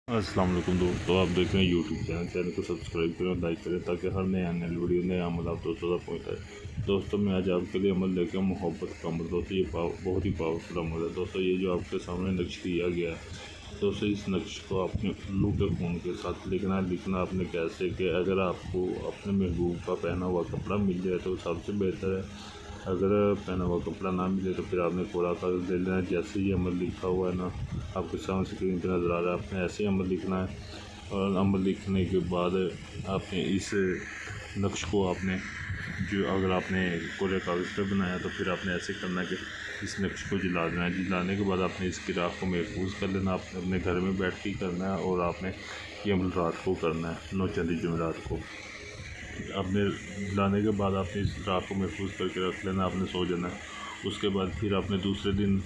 अस्सलाम वालेकुम दोस्तों, आप देख रहे हैं यूट्यूब चैनल को सब्सक्राइब करें और लाइक करें ताकि हर नए आने वाली वीडियो नए अमल आप दोस्तों तक पहुँचाए। दोस्तों मैं आज आपके लिए अमल लेकर मोहब्बत का अमल। दोस्तों ये बहुत ही पावरफुल अमल है। दोस्तों ये जो आपके सामने नक्श दिया गया है, दोस्तों इस नक्श को आपने उल्लू के खून के साथ लिखना आपने कैसे कि अगर आपको अपने महबूब का पहना हुआ कपड़ा मिल जाए तो सबसे बेहतर है। अगर पहना हुआ कपड़ा ना मिले तो फिर आपने कोरा कागज़ ले लेना है। जैसे ये अमल लिखा हुआ है ना, आपके सामने स्क्रीन पर नज़र आ रहा है, आपने ऐसे ही अमल लिखना है। और अमल लिखने के बाद आपने इस नक्श को आपने जो अगर आपने कोरे कागज़ पे बनाया तो फिर आपने ऐसे करना है कि इस नक्श को जला देना है। जलाने के बाद आपने इसकी राख को महफूज कर लेना। आपने अपने घर में बैठ के करना है और आपने ये अमल रात को करना है, 9 चंदी जुमेरात को। आपने जलाने के बाद आपने इस राख को महफूज करके रख लेना, आपने सो जाना है। उसके बाद फिर आपने दूसरे दिन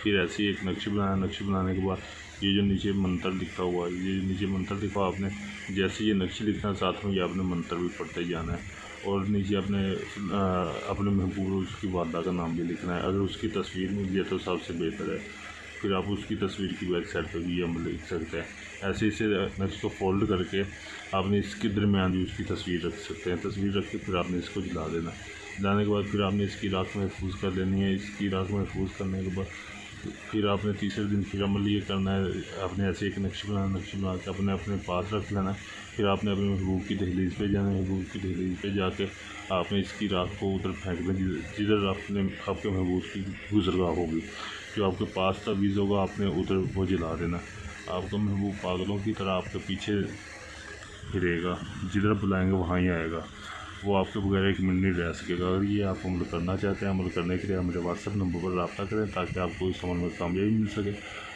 फिर ऐसे ही एक नक्श बनाना। नक्श बनाने के बाद ये जो नीचे मंत्र लिखा हुआ है, ये नीचे मंत्र लिखा हुआ आपने जैसे ये नक्श लिखना साथ में ये आपने मंत्र भी पढ़ते जाना है। और नीचे अपने महबूब उसकी वादा का नाम भी लिखना है। अगर उसकी तस्वीर मिल जाए तो सबसे बेहतर है, फिर आप उसकी तस्वीर की बैक साइड पर भी अमल लिख सकते हैं। ऐसे इसे नक्श को फोल्ड करके आपने इसके दरमियान भी उसकी तस्वीर रख सकते हैं। तस्वीर रख के फिर आपने इसको जला देना। जलाने के बाद फिर आपने इसकी राख महफूज कर लेनी है। इसकी राख महफूज करने के बाद फिर आपने तीसरे दिन फिर अमल ये करना है। आपने ऐसे एक नक्श बना के अपने अपने पास रख लेना है। फिर आपने अपने महबूब की दहलीज पे जाना है। महबूब की दहलीज पे जाके आपने इसकी राख को उधर फेंक देना जिधर आपके महबूब की गुजरगाह होगी। जो आपके पास तवीज़ होगा आपने उधर वो जला देना। आपका महबूब पागलों की तरह आपके पीछे फिरेगा, जिधर बुलाएंगे वहाँ ही आएगा। वो आपके बगैर एक मिनट नहीं रह सकेगा। अगर ये आप अमल करना चाहते हैं, अमल करने के लिए मेरे व्हाट्सएप नंबर पर रब्ता करें ताकि आपको इस अमल में कामयाबी मिल सके।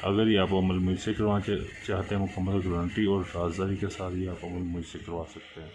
अगर ये आप अमल मुझसे करवाना चाहते हैं, मुकम्मल गारंटी और राज़दारी के साथ ये आप अमल मुझसे करवा सकते हैं।